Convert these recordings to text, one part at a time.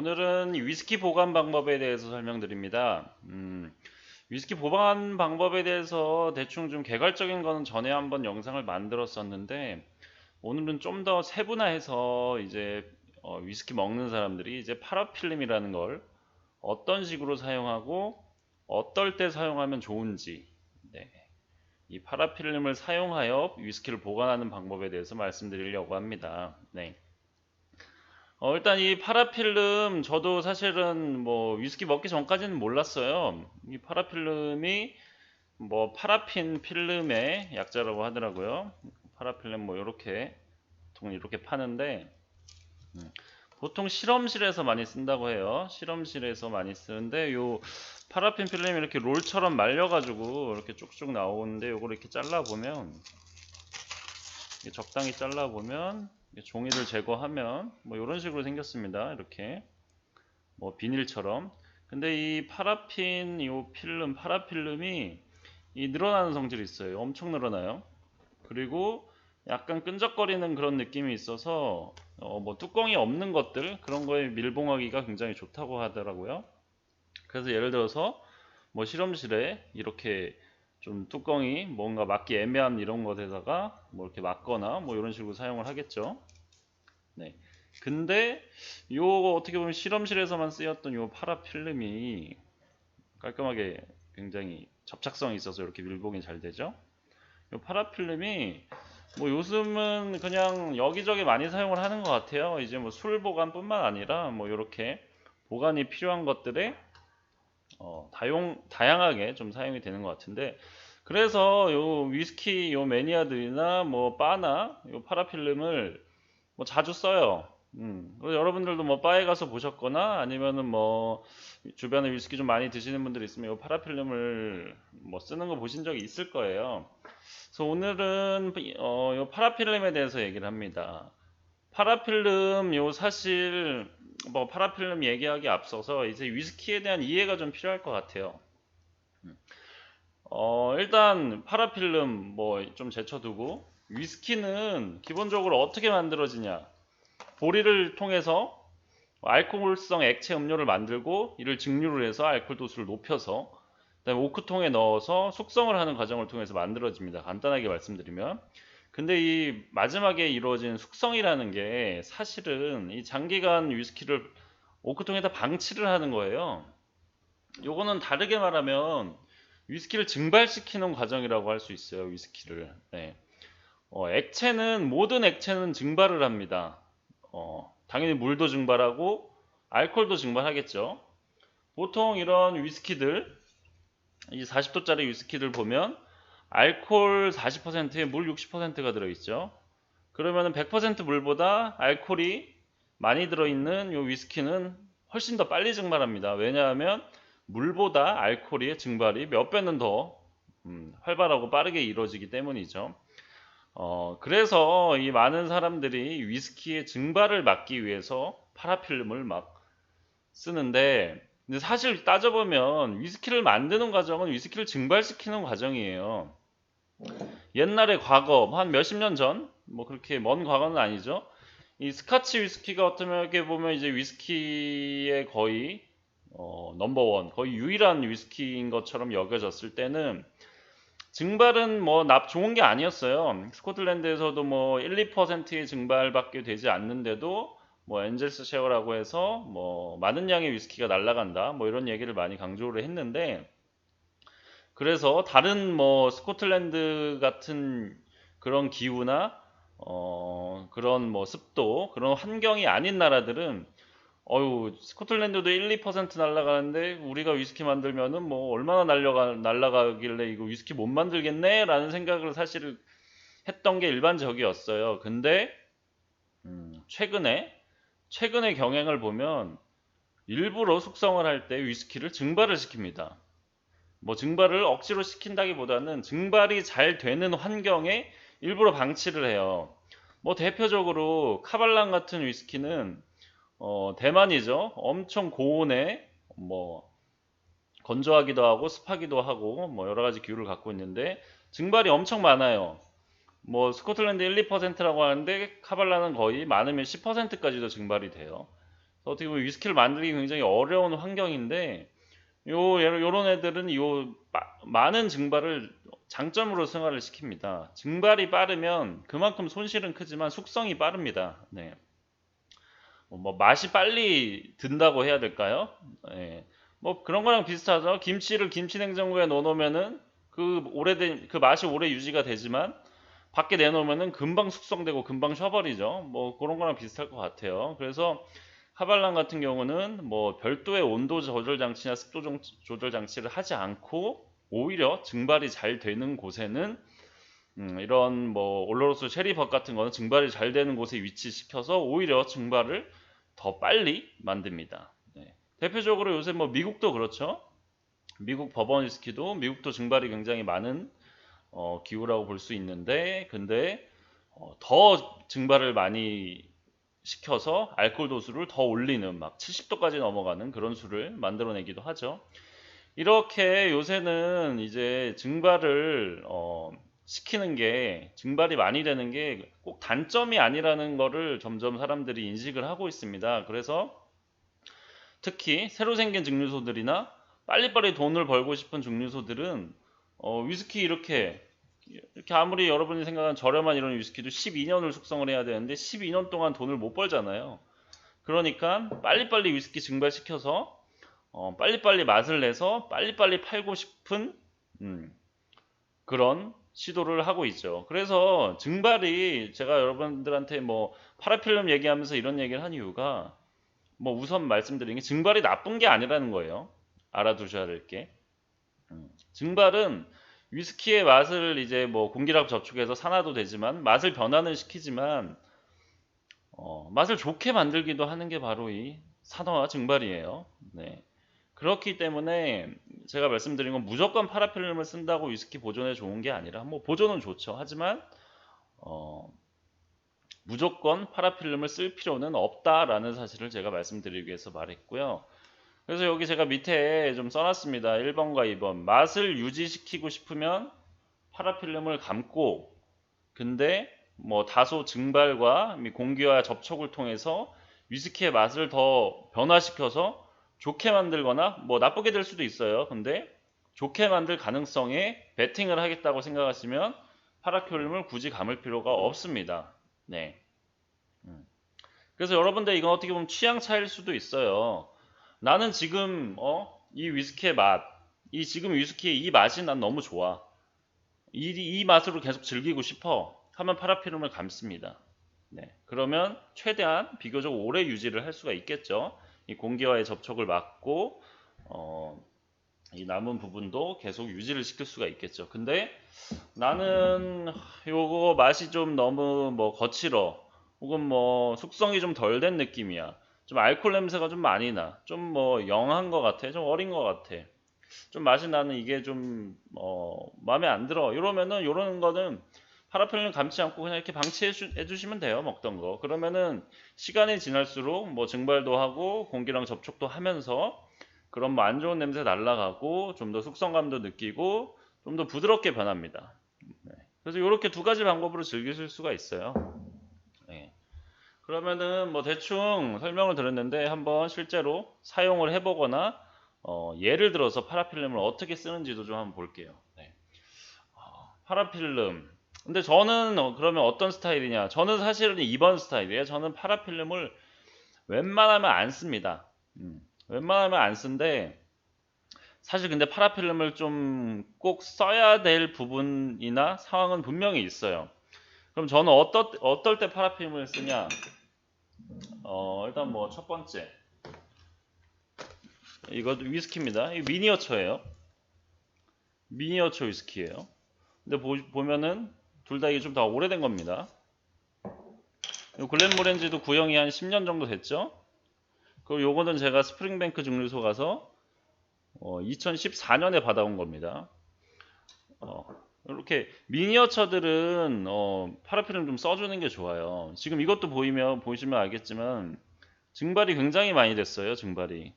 오늘은 위스키 보관 방법에 대해서 설명드립니다. 위스키 보관 방법에 대해서 대충 좀 개괄적인 거는 전에 한번 영상을 만들었었는데, 오늘은 좀 더 세분화해서 이제 위스키 먹는 사람들이 이제 파라필름이라는 걸 어떤 식으로 사용하고 어떨 때 사용하면 좋은지, 네, 이 파라필름을 사용하여 위스키를 보관하는 방법에 대해서 말씀드리려고 합니다. 네. 일단 이 파라필름 저도 사실은 뭐 위스키 먹기 전까지는 몰랐어요. 이 파라필름이 뭐 파라핀 필름의 약자라고 하더라고요. 파라필름 뭐 이렇게 보통 이렇게 파는데 보통 실험실에서 많이 쓴다고 해요. 실험실에서 많이 쓰는데 요 파라핀 필름이 이렇게 롤처럼 말려가지고 이렇게 쭉쭉 나오는데 요걸 이렇게 잘라보면 적당히 잘라보면 종이를 제거하면 뭐 이런 식으로 생겼습니다. 이렇게 뭐 비닐처럼. 근데 이 파라핀 이 필름 파라필름이 이 늘어나는 성질이 있어요. 엄청 늘어나요. 그리고 약간 끈적거리는 그런 느낌이 있어서 뭐 뚜껑이 없는 것들 그런 거에 밀봉하기가 굉장히 좋다고 하더라고요. 그래서 예를 들어서 뭐 실험실에 이렇게 좀 뚜껑이 뭔가 막기 애매한 이런 것에다가 뭐 이렇게 막거나 뭐 이런 식으로 사용을 하겠죠. 네. 근데 요 어떻게 보면 실험실에서만 쓰였던 요 파라필름이 깔끔하게 굉장히 접착성이 있어서 이렇게 밀봉이 잘 되죠. 요 파라필름이 뭐 요즘은 그냥 여기저기 많이 사용을 하는 것 같아요. 이제 뭐 술 보관뿐만 아니라 뭐 이렇게 보관이 필요한 것들에 다양하게 좀 사용이 되는 것 같은데, 그래서 요 위스키 요 매니아들이나 뭐 바나 요 파라필름을 뭐 자주 써요. 그래서 여러분들도 뭐 바에 가서 보셨거나 아니면은 뭐 주변에 위스키 좀 많이 드시는 분들이 있으면 이 파라필름을 뭐 쓰는 거 보신 적이 있을 거예요. 그래서 오늘은 요 파라필름에 대해서 얘기를 합니다. 파라필름 요 사실 뭐 파라필름 얘기하기 앞서서 이제 위스키에 대한 이해가 좀 필요할 것 같아요. 일단 파라필름 뭐 좀 제쳐두고 위스키는 기본적으로 어떻게 만들어지냐? 보리를 통해서 알코올성 액체 음료를 만들고 이를 증류를 해서 알코올 도수를 높여서 그다음에 오크통에 넣어서 숙성을 하는 과정을 통해서 만들어집니다. 간단하게 말씀드리면. 근데 이 마지막에 이루어진 숙성이라는 게 사실은 이 장기간 위스키를 오크통에다 방치를 하는 거예요. 요거는 다르게 말하면 위스키를 증발시키는 과정이라고 할 수 있어요. 위스키를. 네. 액체는 모든 액체는 증발을 합니다. 당연히 물도 증발하고 알코올도 증발하겠죠. 보통 이런 위스키들, 이 40도짜리 위스키들 보면 알코올 40%에 물 60%가 들어있죠. 그러면 100% 물보다 알코올이 많이 들어있는 이 위스키는 훨씬 더 빨리 증발합니다. 왜냐하면 물보다 알코올의 증발이 몇 배는 더 활발하고 빠르게 이루어지기 때문이죠. 그래서 이 많은 사람들이 위스키의 증발을 막기 위해서 파라필름을 막 쓰는데, 근데 사실 따져보면 위스키를 만드는 과정은 위스키를 증발시키는 과정이에요. 옛날에 과거 한 몇십 년 전, 뭐 그렇게 먼 과거는 아니죠. 이 스카치 위스키가 어떻게 보면 이제 위스키의 거의 넘버원, 거의 유일한 위스키인 것처럼 여겨졌을 때는 증발은 뭐 좋은 게 아니었어요. 스코틀랜드에서도 뭐 1, 2%의 증발밖에 되지 않는데도 뭐 엔젤스 쉐어라고 해서 뭐 많은 양의 위스키가 날아간다 뭐 이런 얘기를 많이 강조를 했는데, 그래서 다른 뭐 스코틀랜드 같은 그런 기후나 그런 뭐 습도 그런 환경이 아닌 나라들은 스코틀랜드도 1, 2% 날아가는데 우리가 위스키 만들면은 뭐 얼마나 날아가길래 이거 위스키 못 만들겠네? 라는 생각을 사실 했던 게 일반적이었어요. 근데 최근의 경향을 보면 일부러 숙성을 할 때 위스키를 증발을 시킵니다. 뭐 증발을 억지로 시킨다기보다는 증발이 잘 되는 환경에 일부러 방치를 해요. 뭐 대표적으로 카발랑 같은 위스키는 대만이죠. 엄청 고온에 뭐 건조하기도 하고 습하기도 하고 뭐 여러 가지 기후를 갖고 있는데 증발이 엄청 많아요. 뭐 스코틀랜드 1, 2%라고 하는데 카발라는 거의 많으면 10%까지도 증발이 돼요. 어떻게 보면 위스키를 만들기 굉장히 어려운 환경인데 요런 애들은 많은 증발을 장점으로 승화를 시킵니다. 증발이 빠르면 그만큼 손실은 크지만 숙성이 빠릅니다. 네. 뭐 맛이 빨리 든다고 해야 될까요? 예. 뭐 그런 거랑 비슷하죠. 김치를 김치 냉장고에 넣어놓으면은 그 오래된 그 맛이 오래 유지가 되지만 밖에 내놓으면은 금방 숙성되고 금방 쉬어버리죠. 뭐 그런 거랑 비슷할 것 같아요. 그래서 하발란 같은 경우는 뭐 별도의 온도 조절 장치나 습도 조절 장치를 하지 않고 오히려 증발이 잘 되는 곳에는 이런 뭐 올로로스 체리버 같은 거는 증발이 잘 되는 곳에 위치시켜서 오히려 증발을 더 빨리 만듭니다. 네. 대표적으로 요새 뭐 미국도 그렇죠. 미국 버번 위스키도 미국도 증발이 굉장히 많은 기후라고 볼 수 있는데 근데 더 증발을 많이 시켜서 알코올 도수를 더 올리는 막 70도까지 넘어가는 그런 술을 만들어내기도 하죠. 이렇게 요새는 이제 증발을 시키는 게 증발이 많이 되는 게 꼭 단점이 아니라는 거를 점점 사람들이 인식을 하고 있습니다. 그래서 특히 새로 생긴 증류소들이나 빨리빨리 돈을 벌고 싶은 증류소들은 위스키 이렇게 아무리 여러분이 생각하는 저렴한 이런 위스키도 12년을 숙성을 해야 되는데 12년 동안 돈을 못 벌잖아요. 그러니까 빨리빨리 위스키 증발시켜서 빨리빨리 맛을 내서 빨리빨리 팔고 싶은 그런 시도를 하고 있죠. 그래서 증발이 제가 여러분들한테 뭐 파라필름 얘기하면서 이런 얘기를 한 이유가 뭐 우선 말씀드린 게 증발이 나쁜 게 아니라는 거예요. 알아두셔야 될 게. 증발은 위스키의 맛을 이제 뭐 공기랑 접촉해서 산화도 되지만 맛을 변화는 시키지만 맛을 좋게 만들기도 하는 게 바로 이 산화와 증발이에요. 네. 그렇기 때문에 제가 말씀드린 건 무조건 파라필름을 쓴다고 위스키 보존에 좋은 게 아니라 뭐 보존은 좋죠. 하지만 어, 무조건 파라필름을 쓸 필요는 없다라는 사실을 제가 말씀드리기 위해서 말했고요. 그래서 여기 제가 밑에 좀 써놨습니다. 1번과 2번. 맛을 유지시키고 싶으면 파라필름을 감고 근데 뭐 다소 증발과 공기와 접촉을 통해서 위스키의 맛을 더 변화시켜서 좋게 만들거나 뭐 나쁘게 될 수도 있어요. 근데 좋게 만들 가능성에 베팅을 하겠다고 생각하시면 파라필름을 굳이 감을 필요가 없습니다. 네. 그래서 여러분들 이건 어떻게 보면 취향 차이일 수도 있어요. 나는 지금 이 위스키의 맛, 이 지금 위스키의 이 맛이 난 너무 좋아. 이 맛으로 계속 즐기고 싶어 하면 파라필름을 감습니다. 네, 그러면 최대한 비교적 오래 유지를 할 수가 있겠죠. 이 공기와의 접촉을 막고 이 남은 부분도 계속 유지를 시킬 수가 있겠죠. 근데 나는 요거 맛이 좀 너무 뭐 거칠어 혹은 뭐 숙성이 좀 덜 된 느낌이야. 좀 알코올 냄새가 좀 많이 나. 좀 뭐 영한 것 같아. 좀 어린 것 같아. 좀 맛이 나는 이게 좀 마음에 안 들어 이러면은 이런 거는 파라필름 감지 않고 그냥 이렇게 방치해 주시면 돼요. 먹던 거 그러면은 시간이 지날수록 뭐 증발도 하고 공기랑 접촉도 하면서 그런 뭐 안 좋은 냄새 날라가고 좀 더 숙성감도 느끼고 좀 더 부드럽게 변합니다. 네. 그래서 이렇게 두 가지 방법으로 즐기실 수가 있어요. 네. 그러면은 뭐 대충 설명을 드렸는데 한번 실제로 사용을 해보거나 예를 들어서 파라필름을 어떻게 쓰는지도 좀 한번 볼게요. 네. 파라필름. 근데 저는 그러면 어떤 스타일이냐? 저는 사실은 2번 스타일이에요. 저는 파라필름을 웬만하면 안 씁니다. 웬만하면 안 쓴데 사실 근데 파라필름을 좀 꼭 써야 될 부분이나 상황은 분명히 있어요. 그럼 저는 어떨 때 파라필름을 쓰냐? 일단 뭐 첫 번째 이것도 위스키입니다. 이 미니어처예요. 미니어처 위스키예요. 근데 보면은 둘 다 이게 좀 더 오래된 겁니다. 글렌모렌지도 구형이 한 10년 정도 됐죠. 그리고 요거는 제가 스프링뱅크 증류소 가서 2014년에 받아온 겁니다. 이렇게 미니어처들은 파라필름 좀 써주는 게 좋아요. 지금 이것도 보시면 알겠지만 증발이 굉장히 많이 됐어요. 증발이.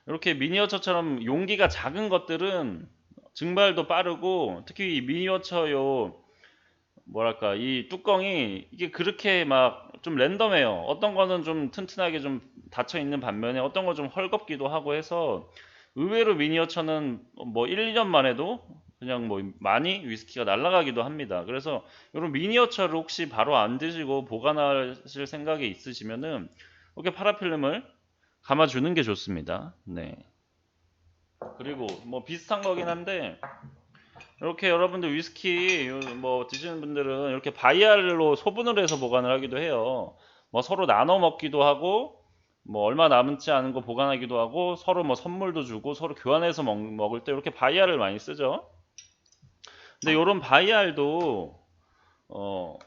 이렇게 미니어처처럼 용기가 작은 것들은 증발도 빠르고 특히 이 미니어처 뭐랄까 이 뚜껑이 이게 그렇게 막 좀 랜덤해요. 어떤 거는 좀 튼튼하게 좀 닫혀 있는 반면에 어떤 거 좀 헐겁기도 하고 해서 의외로 미니어처는 뭐 1, 2년 만에도 그냥 뭐 많이 위스키가 날아가기도 합니다. 그래서 이런 미니어처를 혹시 바로 안 드시고 보관하실 생각이 있으시면은 이렇게 파라필름을 감아주는 게 좋습니다. 네. 그리고 뭐 비슷한 거긴 한데 이렇게 여러분들 위스키 뭐 드시는 분들은 이렇게 바이알로 소분을 해서 보관을 하기도 해요. 뭐 서로 나눠 먹기도 하고 뭐 얼마 남지 않은 거 보관하기도 하고 서로 뭐 선물도 주고 서로 교환해서 먹을 때 이렇게 바이알을 많이 쓰죠. 근데 이런 바이알도 어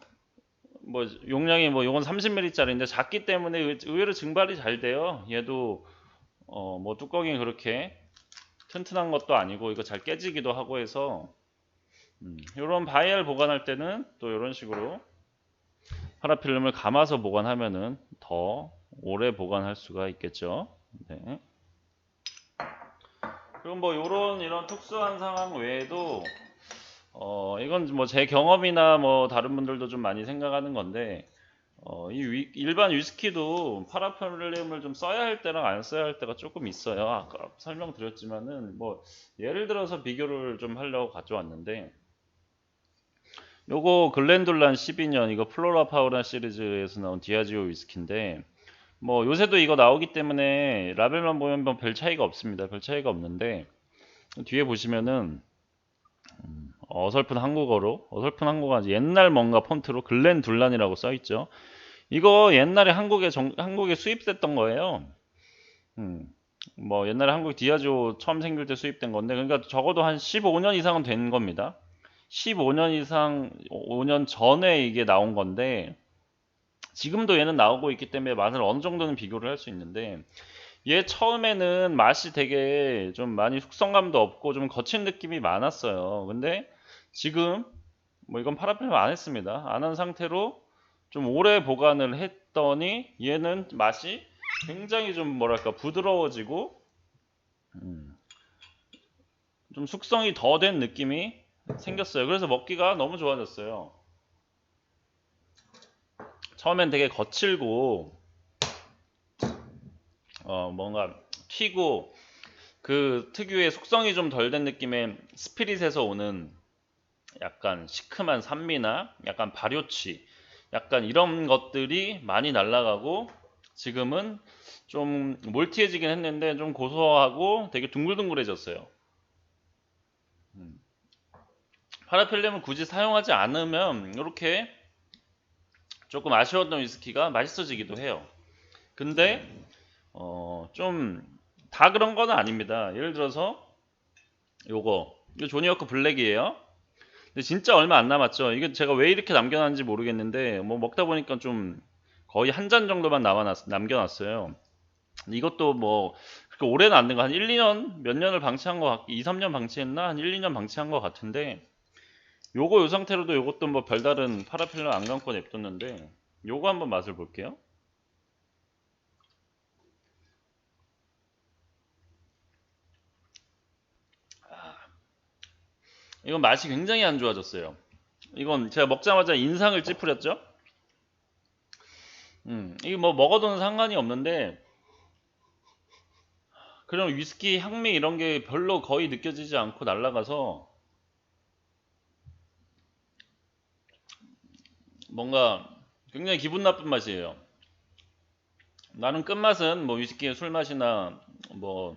뭐 용량이 뭐 요건 30ml짜리인데 작기 때문에 의외로 증발이 잘 돼요. 얘도 뭐 뚜껑이 그렇게 튼튼한 것도 아니고 이거 잘 깨지기도 하고 해서 이런 바이알 보관할 때는 또 이런 식으로 파라필름을 감아서 보관하면은 더 오래 보관할 수가 있겠죠. 네. 그리고 뭐 이런 특수한 상황 외에도 이건 뭐 제 경험이나 뭐 다른 분들도 좀 많이 생각하는 건데 일반 위스키도 파라필름을 좀 써야 할 때랑 안 써야 할 때가 조금 있어요. 아까 설명드렸지만은 뭐 예를 들어서 비교를 좀 하려고 가져왔는데 요거 글렌돌란 12년 이거 플로라 파우라 시리즈에서 나온 디아지오 위스키인데 뭐 요새도 이거 나오기 때문에 라벨만 보면 뭐별 차이가 없습니다. 별 차이가 없는데 뒤에 보시면은 어설픈 한국어로 어설픈 한국어 옛날 뭔가 폰트로 글렌둘란이라고 써있죠. 이거 옛날에 한국에 수입됐던 거예요. 뭐 옛날에 한국 디아지오 처음 생길 때 수입된 건데 그러니까 적어도 한 15년 이상은 된 겁니다. 15년 이상 5년 전에 이게 나온 건데 지금도 얘는 나오고 있기 때문에 맛을 어느 정도는 비교를 할 수 있는데 얘 처음에는 맛이 되게 좀 많이 숙성감도 없고 좀 거친 느낌이 많았어요. 근데 지금 뭐 이건 파라필름 안 했습니다. 안 한 상태로 좀 오래 보관을 했더니 얘는 맛이 굉장히 좀 뭐랄까 부드러워지고 좀 숙성이 더 된 느낌이 생겼어요. 그래서 먹기가 너무 좋아졌어요. 처음엔 되게 거칠고 뭔가 튀고 그 특유의 숙성이 좀 덜 된 느낌의 스피릿에서 오는 약간 시큼한 산미나 약간 발효취 약간 이런 것들이 많이 날아가고 지금은 좀 몰티해지긴 했는데 좀 고소하고 되게 둥글둥글해졌어요. 파라필름을 굳이 사용하지 않으면 이렇게 조금 아쉬웠던 위스키가 맛있어지기도 해요. 근데 좀 다 그런 건 아닙니다. 예를 들어서 이거 조니워크 블랙이에요. 근데 진짜 얼마 안 남았죠. 이게 제가 왜 이렇게 남겨놨는지 모르겠는데 뭐 먹다 보니까 좀 거의 한 잔 정도만 남겨놨어요. 이것도 뭐 그렇게 오래는 안 된 거 한 1, 2년 몇 년을 방치한 거 2, 3년 방치했나? 한 1, 2년 방치한 거 같은데 요 상태로도 요것도 뭐 별다른 파라필름 안 감고 냅뒀는데 요거 한번 맛을 볼게요. 이건 맛이 굉장히 안 좋아졌어요. 이건 제가 먹자마자 인상을 찌푸렸죠. 이게 뭐 먹어도는 상관이 없는데 그런 위스키 향미 이런 게 별로 거의 느껴지지 않고 날아가서 뭔가 굉장히 기분 나쁜 맛이에요. 나는 끝맛은 뭐 위스키의 술 맛이나 뭐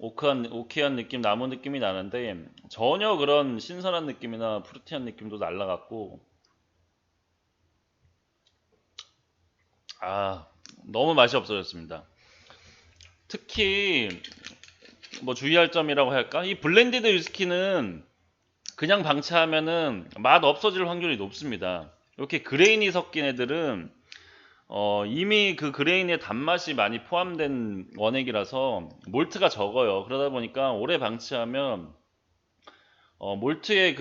오키한 느낌, 나무 느낌이 나는데 전혀 그런 신선한 느낌이나 프루티한 느낌도 날라갔고 아 너무 맛이 없어졌습니다. 특히 뭐 주의할 점이라고 할까? 이 블렌디드 위스키는 그냥 방치하면은 맛 없어질 확률이 높습니다. 이렇게 그레인이 섞인 애들은 이미 그 그레인의 단맛이 많이 포함된 원액이라서 몰트가 적어요. 그러다 보니까 오래 방치하면 몰트의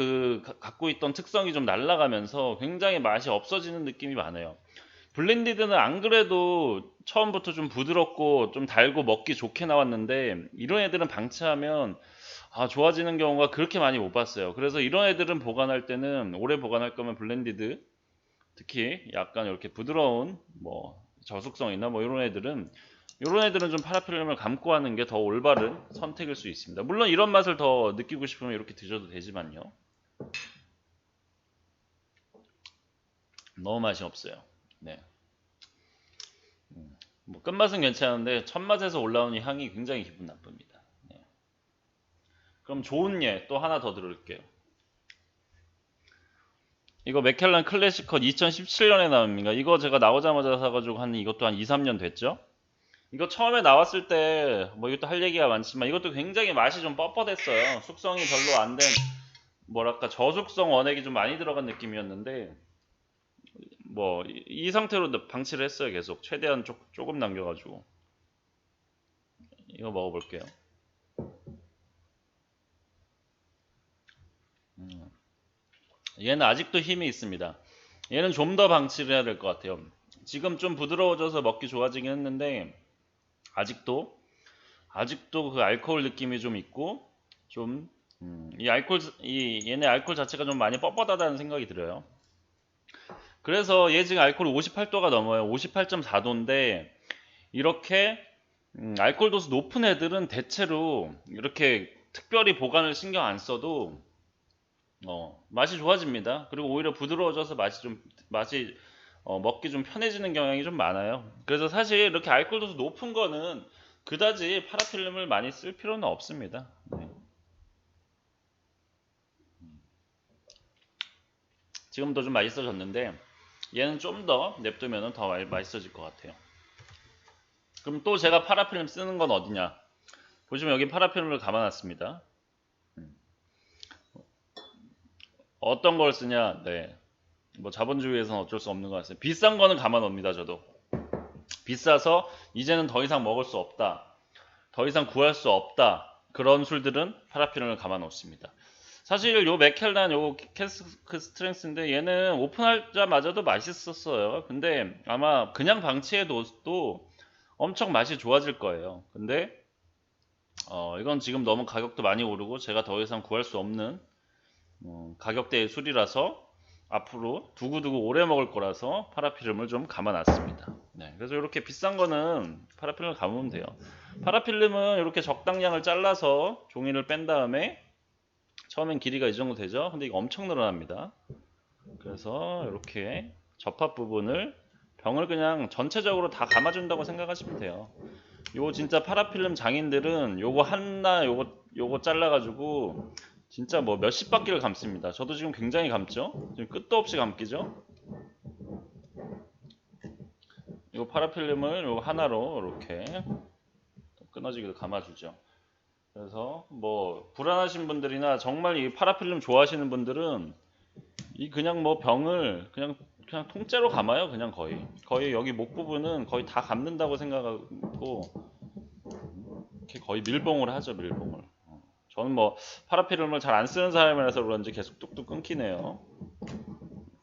갖고 있던 특성이 좀 날아가면서 굉장히 맛이 없어지는 느낌이 많아요. 블렌디드는 안 그래도 처음부터 좀 부드럽고 좀 달고 먹기 좋게 나왔는데 이런 애들은 방치하면 좋아지는 경우가 그렇게 많이 못 봤어요. 그래서 이런 애들은 보관할 때는 오래 보관할 거면 블렌디드, 특히 약간 이렇게 부드러운 뭐 저속성이나 뭐 이런 애들은 좀 파라필름을 감고 하는 게 더 올바른 선택일 수 있습니다. 물론 이런 맛을 더 느끼고 싶으면 이렇게 드셔도 되지만요. 너무 맛이 없어요. 네. 뭐 끝맛은 괜찮은데 첫 맛에서 올라오는 향이 굉장히 기분 나쁩니다. 네. 그럼 좋은 예 또 하나 더 들을게요. 이거 맥켈란 클래식 컷 2017년에 나옵니다. 이거 제가 나오자마자 사가지고 이것도 한 2, 3년 됐죠? 이거 처음에 나왔을 때 뭐 이것도 할 얘기가 많지만 이것도 굉장히 맛이 좀 뻣뻣했어요. 숙성이 별로 안 된 뭐랄까 저숙성 원액이 좀 많이 들어간 느낌이었는데 뭐 이 상태로 방치를 했어요. 계속 최대한 조금 남겨가지고 이거 먹어볼게요. 얘는 아직도 힘이 있습니다. 얘는 좀 더 방치를 해야 될 것 같아요. 지금 좀 부드러워져서 먹기 좋아지긴 했는데 아직도 그 알코올 느낌이 좀 있고 좀 얘네 알코올 자체가 좀 많이 뻣뻣하다는 생각이 들어요. 그래서 얘 지금 알코올 58도가 넘어요. 58.4도인데 이렇게 알코올 도수 높은 애들은 대체로 이렇게 특별히 보관을 신경 안 써도 맛이 좋아집니다. 그리고 오히려 부드러워져서 맛이 먹기 좀 편해지는 경향이 좀 많아요. 그래서 사실 이렇게 알코올 도수 높은 거는 그다지 파라필름을 많이 쓸 필요는 없습니다. 네. 지금도 좀 맛있어졌는데 얘는 좀 더 냅두면 더 맛있어질 것 같아요. 그럼 또 제가 파라필름 쓰는 건 어디냐? 보시면 여기 파라필름을 감아놨습니다. 어떤 걸 쓰냐? 네. 뭐 자본주의에서는 어쩔 수 없는 것 같아요. 비싼 거는 감아놓습니다. 저도. 비싸서 이제는 더 이상 먹을 수 없다. 더 이상 구할 수 없다. 그런 술들은 파라필름을 감아놓습니다. 사실 요 맥켈란 요 캐스크 스트렝스인데 얘는 오픈하자마자도 맛있었어요. 근데 아마 그냥 방치해둬도 엄청 맛이 좋아질 거예요. 근데 이건 지금 너무 가격도 많이 오르고 제가 더 이상 구할 수 없는 가격대의 술이라서 앞으로 두고두고 오래 먹을 거라서 파라필름을 좀 감아놨습니다. 네, 그래서 이렇게 비싼 거는 파라필름을 감으면 돼요. 파라필름은 이렇게 적당량을 잘라서 종이를 뺀 다음에 처음엔 길이가 이 정도 되죠. 근데 이거 엄청 늘어납니다. 그래서 이렇게 접합 부분을 병을 그냥 전체적으로 다 감아준다고 생각하시면 돼요. 요거 진짜 파라필름 장인들은 요거 하나 요거 잘라가지고 진짜 뭐 몇십 바퀴를 감습니다. 저도 지금 굉장히 감죠. 지금 끝도 없이 감기죠. 요 파라필름을 요거 하나로 이렇게 끊어지게 감아주죠. 그래서 뭐 불안하신 분들이나 정말 이 파라필름 좋아하시는 분들은 이 그냥 뭐 병을 그냥 통째로 감아요. 그냥 거의 여기 목 부분은 거의 다 감는다고 생각하고 이렇게 거의 밀봉을 하죠. 밀봉을. 저는 뭐 파라필름을 잘 안 쓰는 사람이라서 그런지 계속 뚝뚝 끊기네요.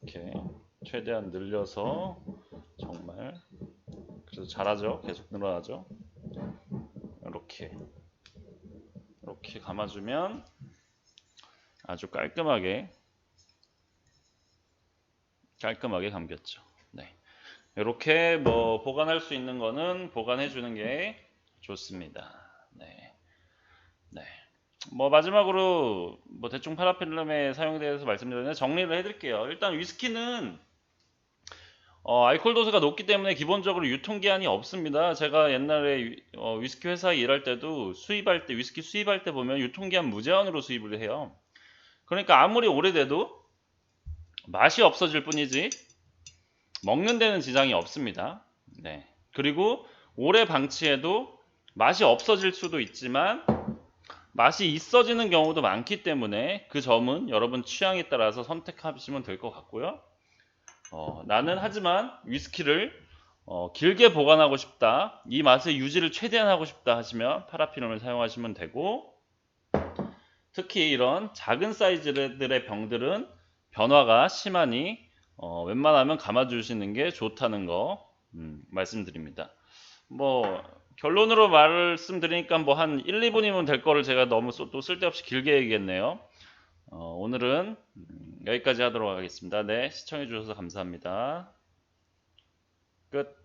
이렇게 최대한 늘려서 정말 그래서 잘하죠. 계속 늘어나죠. 이렇게 감아주면 아주 깔끔하게 감겼죠. 네. 이렇게 뭐 보관할 수 있는 거는 보관해 주는 게 좋습니다. 네. 네. 뭐 마지막으로 뭐 대충 파라필름의 사용에 대해서 말씀드렸는데 정리를 해드릴게요. 일단 위스키는 알코올 도수가 높기 때문에 기본적으로 유통기한이 없습니다. 제가 옛날에 위스키 회사에 일할 때도 위스키 수입할 때 보면 유통기한 무제한으로 수입을 해요. 그러니까 아무리 오래돼도 맛이 없어질 뿐이지 먹는 데는 지장이 없습니다. 네. 그리고 오래 방치해도 맛이 없어질 수도 있지만 맛이 있어지는 경우도 많기 때문에 그 점은 여러분 취향에 따라서 선택하시면 될 것 같고요. 나는 하지만 위스키를 길게 보관하고 싶다, 이 맛의 유지를 최대한 하고 싶다 하시면 파라필름을 사용하시면 되고, 특히 이런 작은 사이즈들의 병들은 변화가 심하니 웬만하면 감아주시는 게 좋다는 거 말씀드립니다. 뭐 결론으로 말씀드리니까 뭐 한 1, 2분이면 될 거를 제가 너무 또 쓸데없이 길게 얘기했네요. 오늘은 여기까지 하도록 하겠습니다. 네, 시청해 주셔서 감사합니다. 끝.